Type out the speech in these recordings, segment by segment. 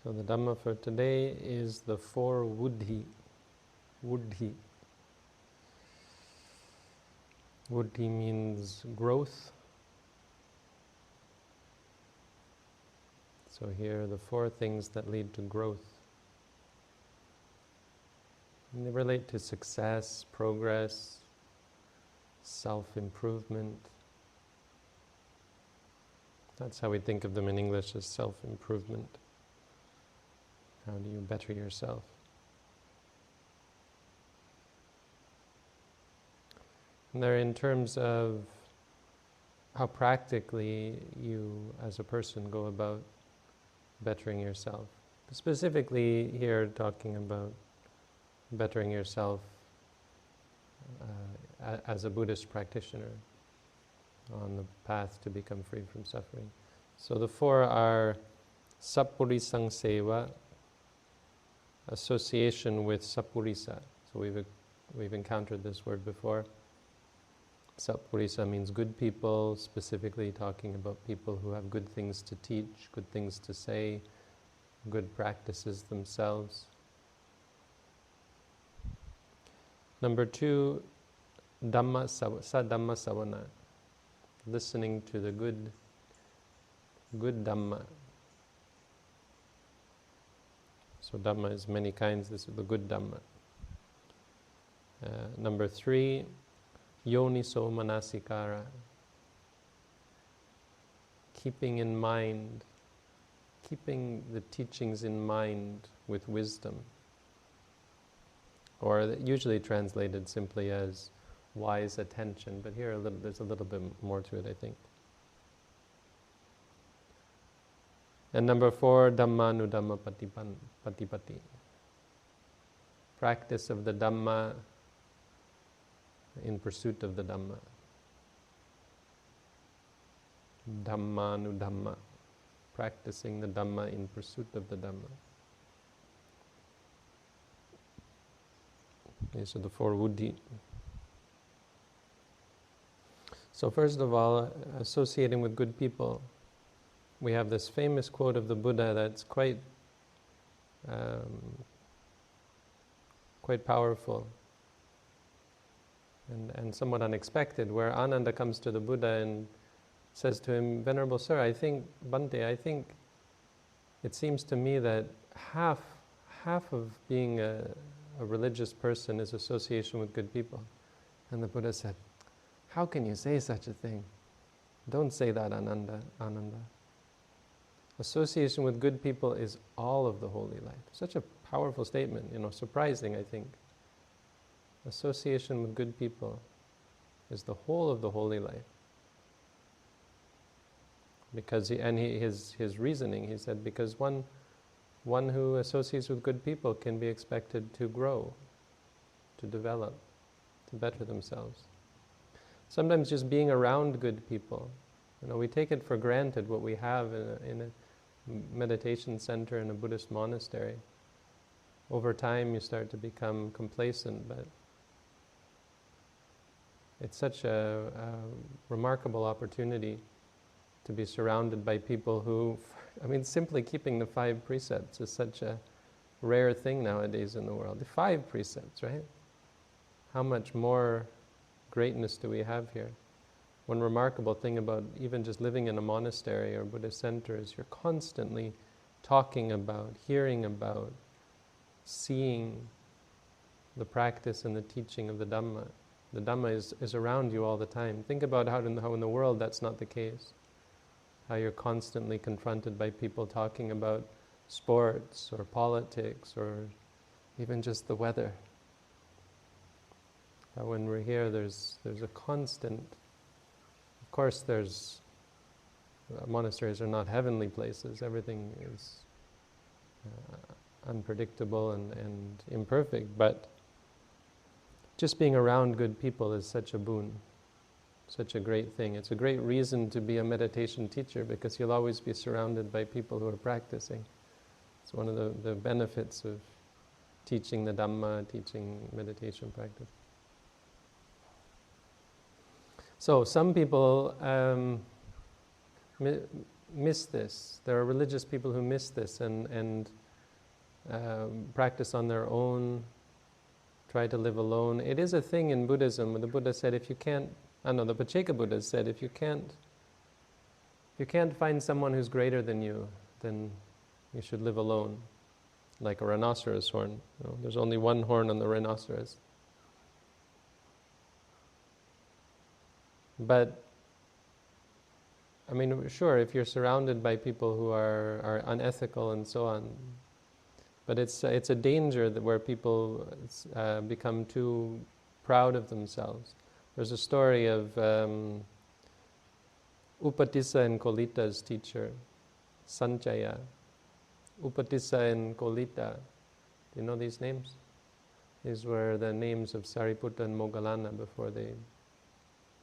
So the Dhamma for today is the four Vuddhi. Vuddhi. Vuddhi means growth. So here are the four things that lead to growth. And they relate to success, progress, self-improvement. That's how we think of them in English, as self-improvement. How do you better yourself? And they're in terms of how practically you as a person go about bettering yourself. Specifically here talking about bettering yourself as a Buddhist practitioner on the path to become free from suffering. So the four are Sappurisang Seva, association with Sappurisa. So we've encountered this word before. Sappurisa means good people, specifically talking about people who have good things to teach, good things to say, good practices themselves. Number two, Dhamma Savana, listening to the good Dhamma. So Dhamma is many kinds, this is the good Dhamma. Number three, Yoniso Manasikara, keeping in mind, keeping the teachings in mind with wisdom, or usually translated simply as wise attention, but here there's a little bit more to it, I think. And number four, Dhammanudhamma Patipati, practice of the Dhamma in pursuit of the Dhamma. Dhammanudhamma, practicing the Dhamma in pursuit of the Dhamma. These are the four Vuddhi. So first of all, associating with good people, we have this famous quote of the Buddha that's quite powerful and somewhat unexpected, where Ananda comes to the Buddha and says to him, Venerable Sir, I think it seems to me that half of being a religious person is association with good people. And the Buddha said, how can you say such a thing? Don't say that, Ananda. Association with good people is all of the holy life. Such a powerful statement, surprising, I think. Association with good people is the whole of the holy life. Because his reasoning, he said, because one who associates with good people can be expected to grow, to develop, to better themselves. Sometimes just being around good people, we take it for granted what we have in a meditation center in a Buddhist monastery. Over time you start to become complacent, but it's such a remarkable opportunity to be surrounded by people who, simply keeping the 5 precepts is such a rare thing nowadays in the world. The 5 precepts, right? How much more greatness do we have here? One remarkable thing about even just living in a monastery or Buddhist center is you're constantly talking about, hearing about, seeing the practice and the teaching of the Dhamma. The Dhamma is around you all the time. Think about how in the world that's not the case. How you're constantly confronted by people talking about sports or politics or even just the weather. When we're here, there's a constant. Of course, monasteries are not heavenly places. Everything is unpredictable and imperfect, but just being around good people is such a boon, such a great thing. It's a great reason to be a meditation teacher, because you'll always be surrounded by people who are practicing. It's one of the benefits of teaching the Dhamma, teaching meditation practice. So some people miss this. There are religious people who miss this and practice on their own, try to live alone. It is a thing in Buddhism. The Buddha said, if you can't, the Pacceka Buddha said, if you can't find someone who's greater than you, then you should live alone, like a rhinoceros horn. There's only one horn on the rhinoceros. But I mean, sure, if you're surrounded by people who are unethical and so on, but it's a danger that where people become too proud of themselves. There's a story of Upatissa and Kolita's teacher, Sanjaya. Upatissa and Kolita. Do you know these names? These were the names of Sariputta and Moggallana before they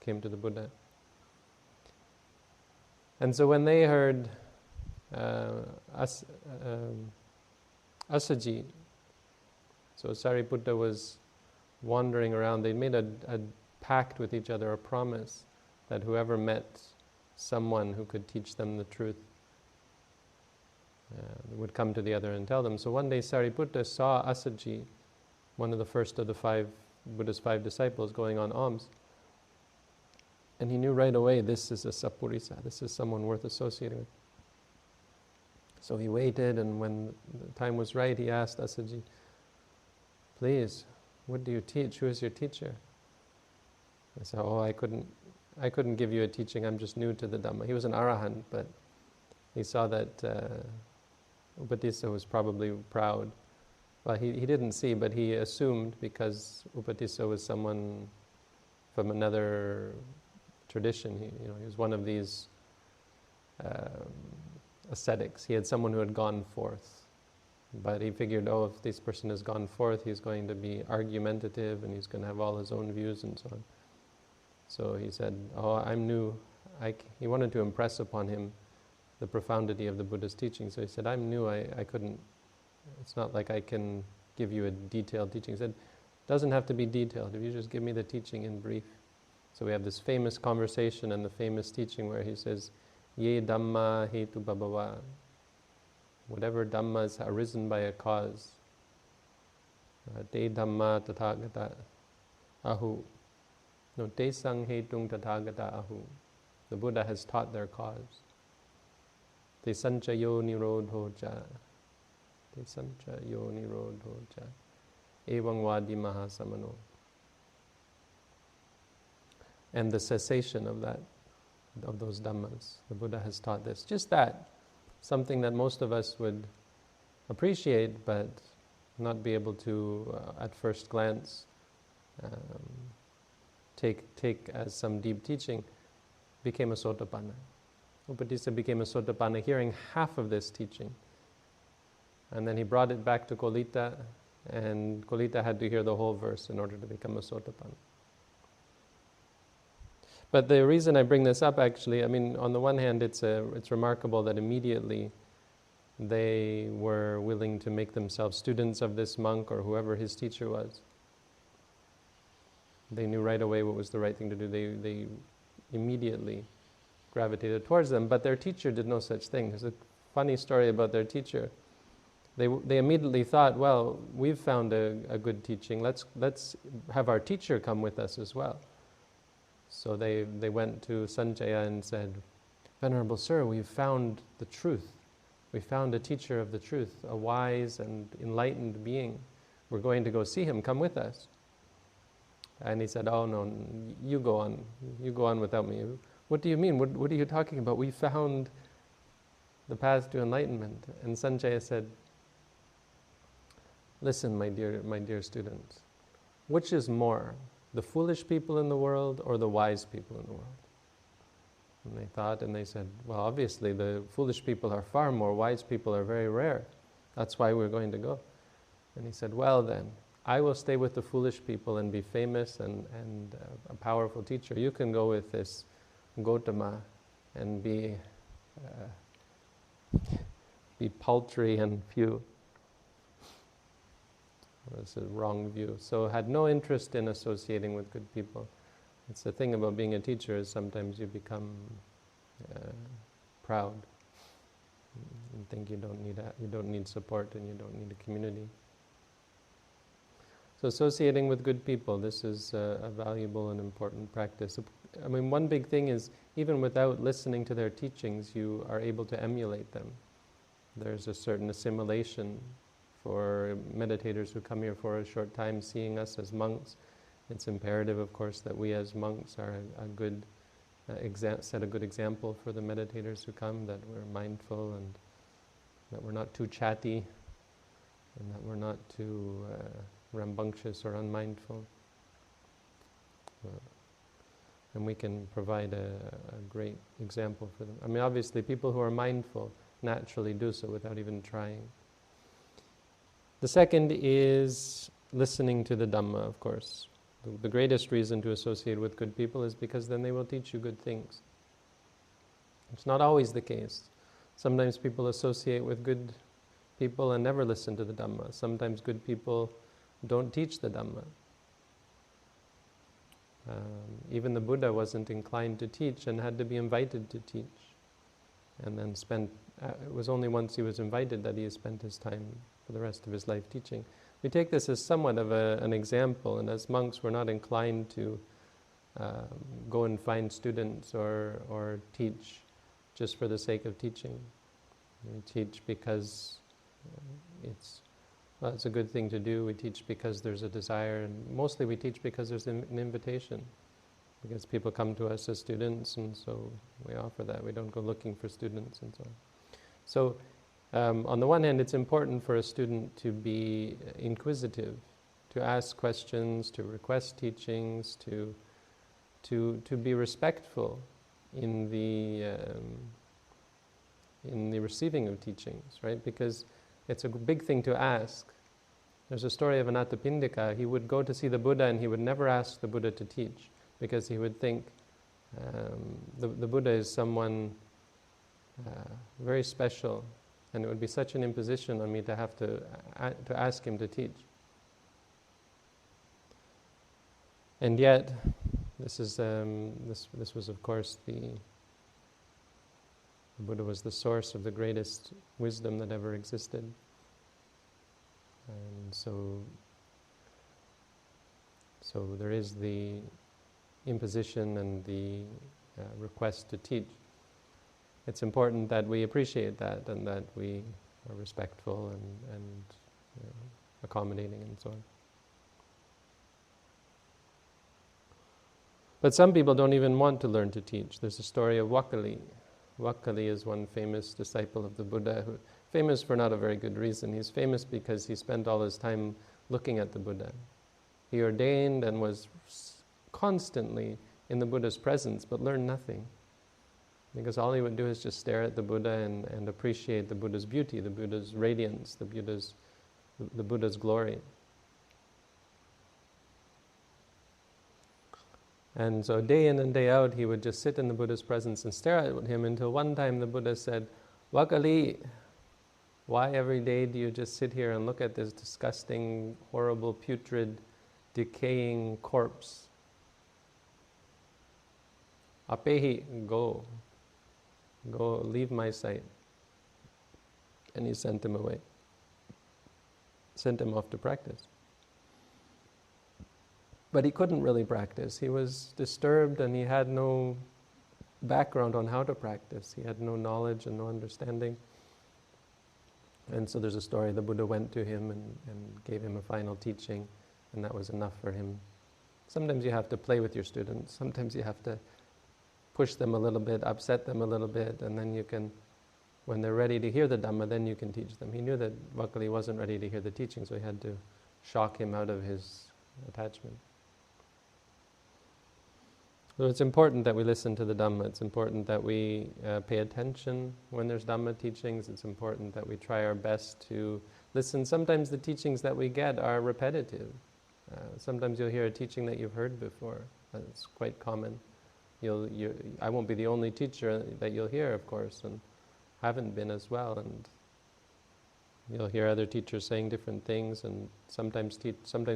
came to the Buddha. And so when they heard Asaji, so Sariputta was wandering around, they made a pact with each other, a promise, that whoever met someone who could teach them the truth would come to the other and tell them. So one day Sariputta saw Asaji, one of the first of the Buddha's 5 disciples, going on alms. And he knew right away, this is a Sappurisa, this is someone worth associating with. So he waited, and when the time was right, he asked Asaji, please, what do you teach? Who is your teacher? I said, I couldn't give you a teaching, I'm just new to the Dhamma. He was an Arahant, but he saw that Upatissa was probably proud. Well, he didn't see, but he assumed, because Upatissa was someone from another tradition. He was one of these ascetics. He had someone who had gone forth. But he figured, if this person has gone forth, he's going to be argumentative and he's going to have all his own views and so on. So he said, I'm new. He wanted to impress upon him the profundity of the Buddha's teaching. So he said, I'm new, I couldn't, it's not like I can give you a detailed teaching. He said, it doesn't have to be detailed, if you just give me the teaching in brief. So we have this famous conversation and the famous teaching where he says, Ye Dhamma Hetu Bhabhava. Whatever Dhammas have arisen by a cause. Te Dhamma Tathagata Ahu. No, Te Sang Hetung Tathagata Ahu. The Buddha has taught their cause. Te Sanchayo Nirodhoja. Te Sanchayo Nirodhoja. Evang Vadi Mahasamano. And the cessation of those Dhammas. The Buddha has taught this. Just that. Something that most of us would appreciate, but not be able to, at first glance, take as some deep teaching, became a Sotapanna. Upatissa became a Sotapanna, hearing half of this teaching. And then he brought it back to Kolita, and Kolita had to hear the whole verse in order to become a Sotapanna. But the reason I bring this up, actually, on the one hand, it's remarkable that immediately they were willing to make themselves students of this monk or whoever his teacher was. They knew right away what was the right thing to do. They immediately gravitated towards them. But their teacher did no such thing. There's a funny story about their teacher. They immediately thought, well, we've found a good teaching. Let's have our teacher come with us as well. So they went to Sanjaya and said, Venerable Sir, we've found the truth. We found a teacher of the truth, a wise and enlightened being. We're going to go see him. Come with us. And he said, oh no, you go on. You go on without me. What do you mean? What are you talking about? We found the path to enlightenment. And Sanjaya said, listen, my dear students, which is more, the foolish people in the world or the wise people in the world? And they thought and they said, well, obviously the foolish people are far more, wise people are very rare. That's why we're going to go. And he said, well then, I will stay with the foolish people and be famous and a powerful teacher. You can go with this Gautama and be paltry and few. That's a wrong view. So had no interest in associating with good people. It's the thing about being a teacher is sometimes you become proud. and think you don't need support and you don't need a community. So associating with good people, this is a valuable and important practice. I mean, one big thing is, even without listening to their teachings, you are able to emulate them. There's a certain assimilation for meditators who come here for a short time, seeing us as monks. It's imperative, of course, that we as monks are a good set a good example for the meditators who come, that we're mindful and that we're not too chatty and that we're not too rambunctious or unmindful. And we can provide a great example for them. I mean, obviously, people who are mindful naturally do so without even trying. The second is listening to the Dhamma, of course. The greatest reason to associate with good people is because then they will teach you good things. It's not always the case. Sometimes people associate with good people and never listen to the Dhamma. Sometimes good people don't teach the Dhamma. Even the Buddha wasn't inclined to teach and had to be invited to teach. And then it was only once he was invited that he spent his time for the rest of his life teaching. We take this as somewhat of an example, and as monks we're not inclined to go and find students or teach just for the sake of teaching. We teach because it's a good thing to do. We teach because there's a desire, and mostly we teach because there's an invitation. Because people come to us as students, and so we offer that. We don't go looking for students and so on. So, on the one hand, it's important for a student to be inquisitive, to ask questions, to request teachings, to be respectful in the receiving of teachings, right? Because it's a big thing to ask. There's a story of Anathapindika. He would go to see the Buddha and he would never ask the Buddha to teach, because he would think the Buddha is someone very special, and it would be such an imposition on me to have to ask him to teach. And yet, this was, of course, the Buddha was the source of the greatest wisdom that ever existed. And so there is the imposition and the request to teach. It's important that we appreciate that and that we are respectful and accommodating and so on. But some people don't even want to learn to teach. There's a story of Vakali. Vakali is one famous disciple of the Buddha, famous for not a very good reason. He's famous because he spent all his time looking at the Buddha. He ordained and was constantly in the Buddha's presence, but learned nothing. Because all he would do is just stare at the Buddha and appreciate the Buddha's beauty, the Buddha's radiance, the Buddha's glory. And so day in and day out, he would just sit in the Buddha's presence and stare at him, until one time the Buddha said, "Vakali, why every day do you just sit here and look at this disgusting, horrible, putrid, decaying corpse? Apehi, go, leave my sight." And he sent him away, sent him off to practice. But he couldn't really practice. He was disturbed and he had no background on how to practice. He had no knowledge and no understanding. And so there's a story, the Buddha went to him and gave him a final teaching, and that was enough for him. Sometimes you have to play with your students. Sometimes you have to push them a little bit, upset them a little bit, and then you can, when they're ready to hear the Dhamma, then you can teach them. He knew that Vakali wasn't ready to hear the teaching, so he had to shock him out of his attachment. So it's important that we listen to the Dhamma. It's important that we pay attention when there's Dhamma teachings. It's important that we try our best to listen. Sometimes the teachings that we get are repetitive. Sometimes you'll hear a teaching that you've heard before. That's quite common. I won't be the only teacher that you'll hear, of course, and haven't been as well. And you'll hear other teachers saying different things, and sometimes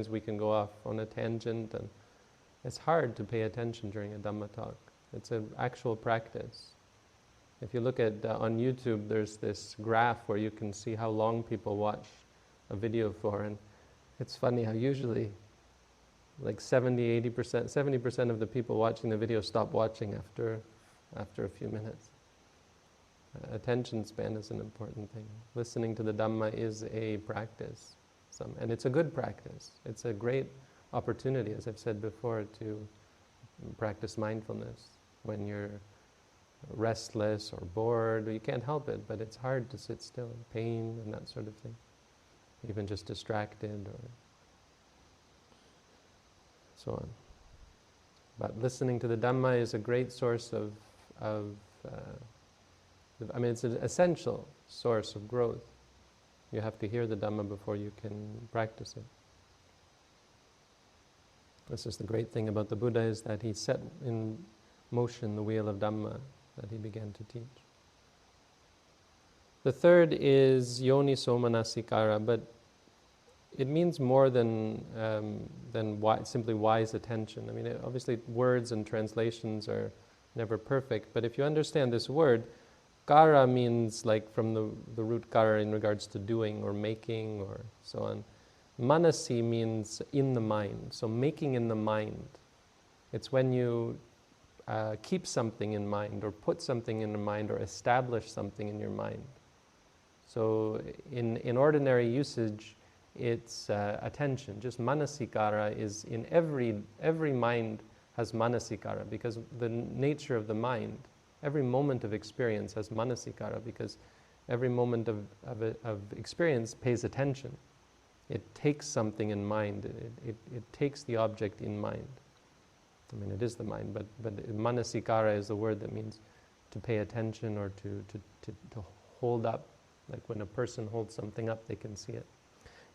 we can go off on a tangent, and it's hard to pay attention during a Dhamma talk. It's an actual practice. If you look at on YouTube, there's this graph where you can see how long people watch a video for, and it's funny how usually like 70% of the people watching the video stop watching after a few minutes. Attention span is an important thing. Listening to the Dhamma is a practice, and it's a good practice. It's a great opportunity, as I've said before, to practice mindfulness when you're restless or bored, or you can't help it, but it's hard to sit still, pain and that sort of thing. Even just distracted or so on. But listening to the Dhamma is a great source of it's an essential source of growth. You have to hear the Dhamma before you can practice it. This is the great thing about the Buddha, is that he set in motion the wheel of Dhamma that he began to teach. The third is yoniso manasikara, but it means more than simply wise attention. I mean, obviously words and translations are never perfect, but if you understand this word, kara means like from the root kara in regards to doing or making or so on. Manasi means in the mind, so making in the mind. It's when you keep something in mind or put something in the mind or establish something in your mind. So in ordinary usage, it's attention. Just manasikara is in every mind has manasikara, because the nature of the mind, every moment of experience has manasikara, because every moment of experience pays attention. It takes something in mind. It takes the object in mind. I mean, it is the mind, but manasikara is the word that means to pay attention or to hold up. Like when a person holds something up, they can see it.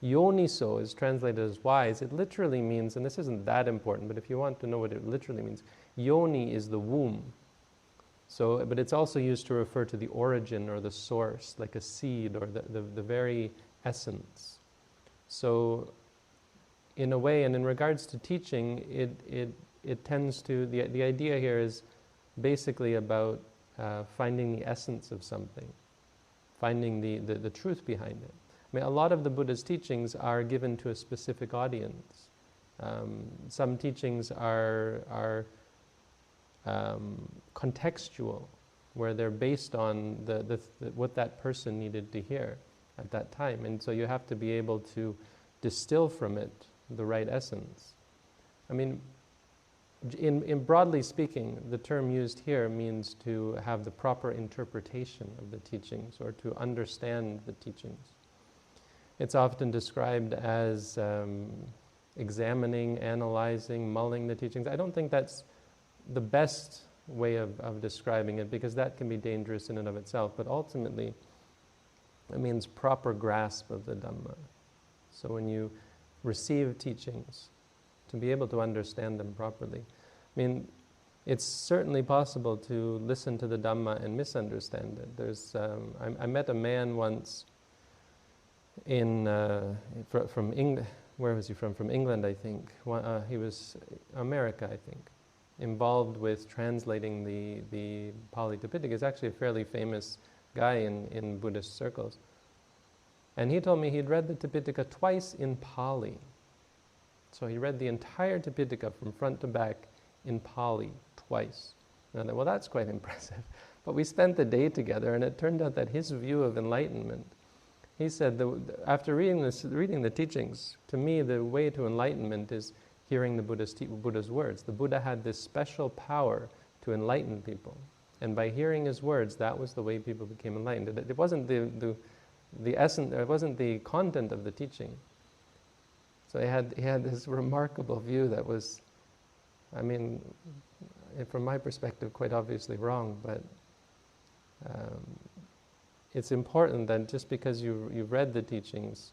Yoniso is translated as wise. It literally means, and this isn't that important, but if you want to know what it literally means, yoni is the womb. So, but it's also used to refer to the origin or the source, like a seed or the very essence. So, in a way, and in regards to teaching, it tends to, the idea here is basically about finding the essence of something, finding the truth behind it. I mean, a lot of the Buddha's teachings are given to a specific audience. Some teachings are contextual, where they're based on what that person needed to hear at that time. And so you have to be able to distill from it the right essence. I mean, in broadly speaking, the term used here means to have the proper interpretation of the teachings or to understand the teachings. It's often described as examining, analyzing, mulling the teachings. I don't think that's the best way of describing it, because that can be dangerous in and of itself, but ultimately it means proper grasp of the Dhamma. So when you receive teachings, to be able to understand them properly. I mean, it's certainly possible to listen to the Dhamma and misunderstand it. There's, I met a man once from England. Where was he from? From England, I think. He was America, I think, involved with translating the Pali Tipitaka. He's actually a fairly famous guy in Buddhist circles. And he told me he'd read the Tipitaka twice in Pali. So he read the entire Tipitaka from front to back in Pali twice. And I thought, well, that's quite impressive. But we spent the day together, and it turned out that his view of enlightenment, he said, after reading the teachings, to me the way to enlightenment is hearing the Buddha's words. The Buddha had this special power to enlighten people. And by hearing his words, that was the way people became enlightened. It wasn't the essence, it wasn't the content of the teaching. So he had this remarkable view that was, I mean, from my perspective, quite obviously wrong, but it's important that just because you've read the teachings,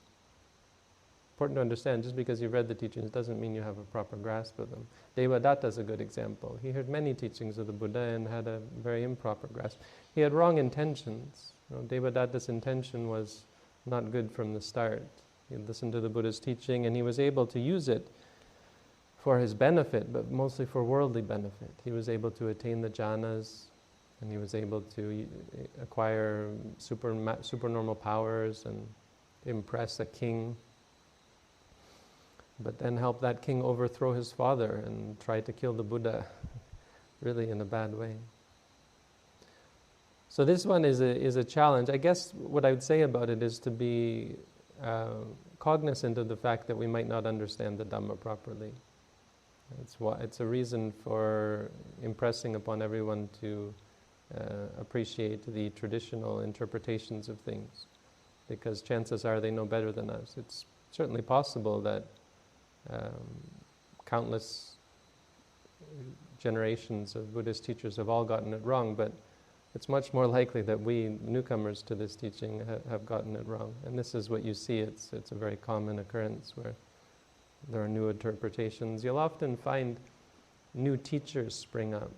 important to understand, just because you've read the teachings doesn't mean you have a proper grasp of them. Devadatta is a good example. He heard many teachings of the Buddha and had a very improper grasp. He had wrong intentions. Devadatta's intention was not good from the start. He listened to the Buddha's teaching and he was able to use it for his benefit, but mostly for worldly benefit. He was able to attain the jhanas and he was able to acquire supernormal powers and impress a king, but then help that king overthrow his father and try to kill the Buddha, really in a bad way. So this one is a challenge. I guess what I would say about it is to be cognizant of the fact that we might not understand the Dhamma properly. It's a reason for impressing upon everyone to appreciate the traditional interpretations of things, because chances are they know better than us. It's certainly possible that countless generations of Buddhist teachers have all gotten it wrong, but it's much more likely that we newcomers to this teaching have gotten it wrong. And this is what you see. It's a very common occurrence where there are new interpretations. You'll often find new teachers spring up.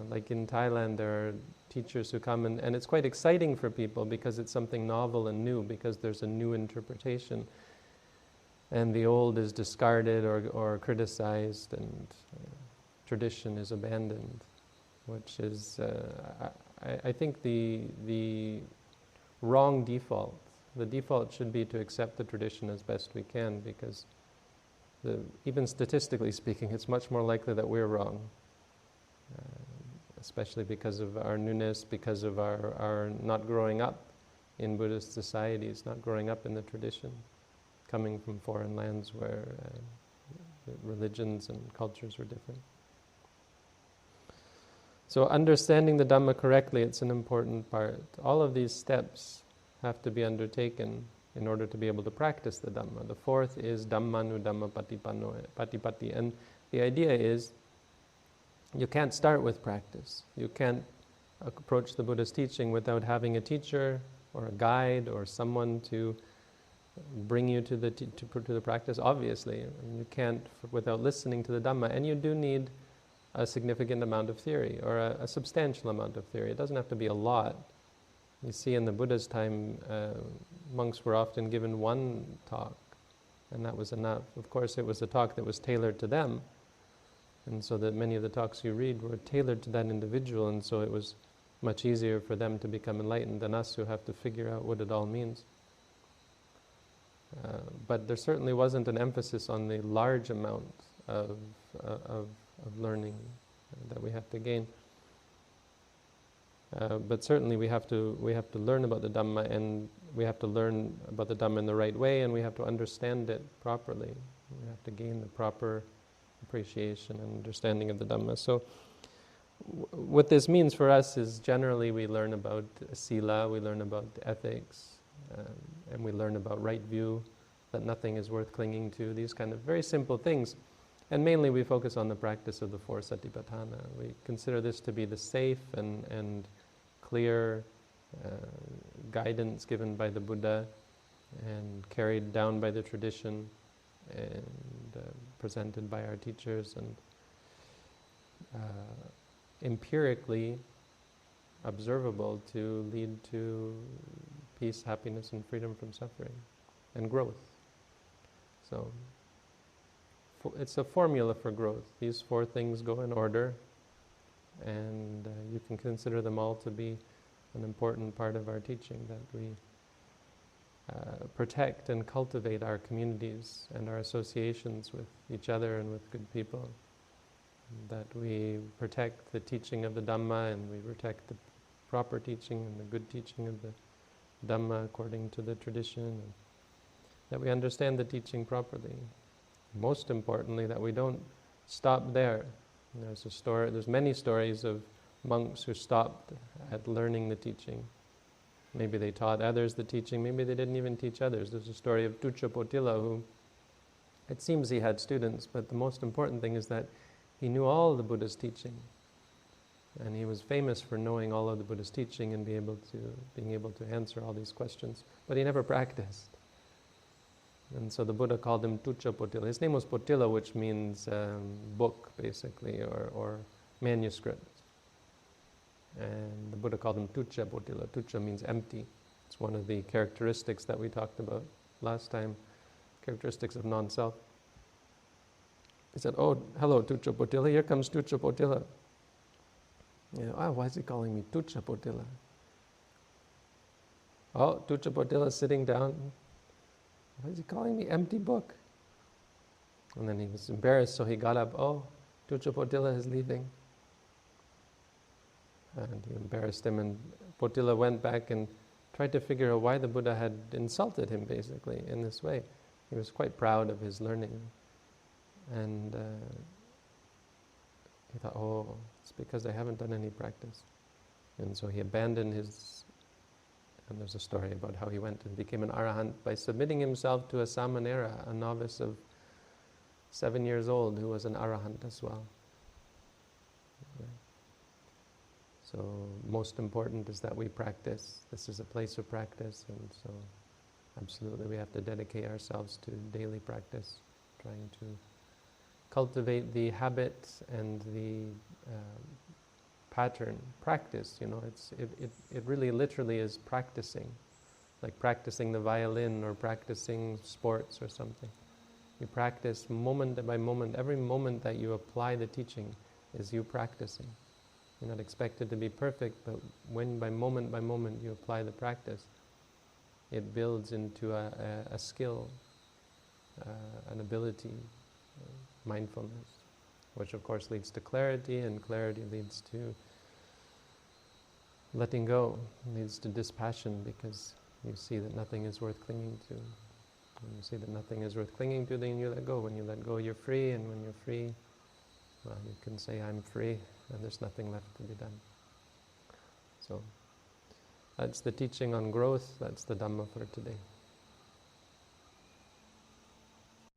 Like in Thailand, there are teachers who come, and it's quite exciting for people because it's something novel and new, because there's a new interpretation. And the old is discarded or criticized, and tradition is abandoned, which is, I think, the wrong default. The default should be to accept the tradition as best we can, because even statistically speaking, it's much more likely that we're wrong, especially because of our newness, because of our not growing up in Buddhist societies, not growing up in the tradition, coming from foreign lands where religions and cultures were different. So understanding the Dhamma correctly, it's an important part. All of these steps have to be undertaken in order to be able to practice the Dhamma. The fourth is Dhammanu Dhamma Patipatti. And the idea is, you can't start with practice. You can't approach the Buddha's teaching without having a teacher or a guide or someone to bring you to the practice, obviously. And you can't without listening to the Dhamma. And you do need a significant amount of theory, or a substantial amount of theory. It doesn't have to be a lot. You see, in the Buddha's time, monks were often given one talk, and that was enough. Of course, it was a talk that was tailored to them, and so that many of the talks you read were tailored to that individual, and so it was much easier for them to become enlightened than us who have to figure out what it all means. But there certainly wasn't an emphasis on the large amount of learning that we have to gain. But certainly we have to learn about the Dhamma, and we have to learn about the Dhamma in the right way, and we have to understand it properly. We have to gain the proper appreciation and understanding of the Dhamma. So what this means for us is generally we learn about sila, we learn about ethics, and we learn about right view, that nothing is worth clinging to, these kind of very simple things. And mainly we focus on the practice of the four satipatthana. We consider this to be the safe and clear guidance given by the Buddha and carried down by the tradition and presented by our teachers, and empirically observable to lead to peace, happiness, and freedom from suffering and growth. So it's a formula for growth. These four things go in order, and you can consider them all to be an important part of our teaching, that we protect and cultivate our communities and our associations with each other and with good people, that we protect the teaching of the Dhamma, and we protect the proper teaching and the good teaching of the Dhamma according to the tradition, and that we understand the teaching properly. Most importantly, that we don't stop there. There's many stories of monks who stopped at learning the teaching. Maybe they taught others the teaching, maybe they didn't even teach others. There's a story of Tucapotila, who, it seems he had students, but the most important thing is that he knew all the Buddha's teaching. And he was famous for knowing all of the Buddha's teaching and being able to answer all these questions. But he never practiced. And so the Buddha called him Tucapotila. His name was Potila, which means book, basically, or manuscript. And the Buddha called him Tucapotila. Tuca means empty. It's one of the characteristics that we talked about last time, characteristics of non-self. He said, "Oh, hello, Tucapotila. Here comes Tucapotila." You know, oh, why is he calling me Tucca Potila? Oh, Tucca Potila sitting down. Why is he calling me empty book? And then he was embarrassed, so he got up. Oh, Tucca Potila is leaving. And he embarrassed him, and Potila went back and tried to figure out why the Buddha had insulted him, basically, in this way. He was quite proud of his learning. And he thought, oh, it's because I haven't done any practice. And so he abandoned his, and there's a story about how he went and became an arahant by submitting himself to a samanera, a novice of 7 years old who was an arahant as well. Right. So most important is that we practice. This is a place of practice, and so absolutely we have to dedicate ourselves to daily practice, trying to cultivate the habit and the pattern, practice, you know, it really literally is practicing, like practicing the violin or practicing sports or something. You practice moment by moment. Every moment that you apply the teaching is you practicing. You're not expected to be perfect, but when by moment you apply the practice, it builds into a skill, an ability, mindfulness, which of course leads to clarity, and clarity leads to letting go, leads to dispassion, because you see that nothing is worth clinging to. When you see that nothing is worth clinging to, then you let go. When you let go, you're free, and when you're free, well, you can say, I'm free, and there's nothing left to be done. So, that's the teaching on growth, that's the Dhamma for today.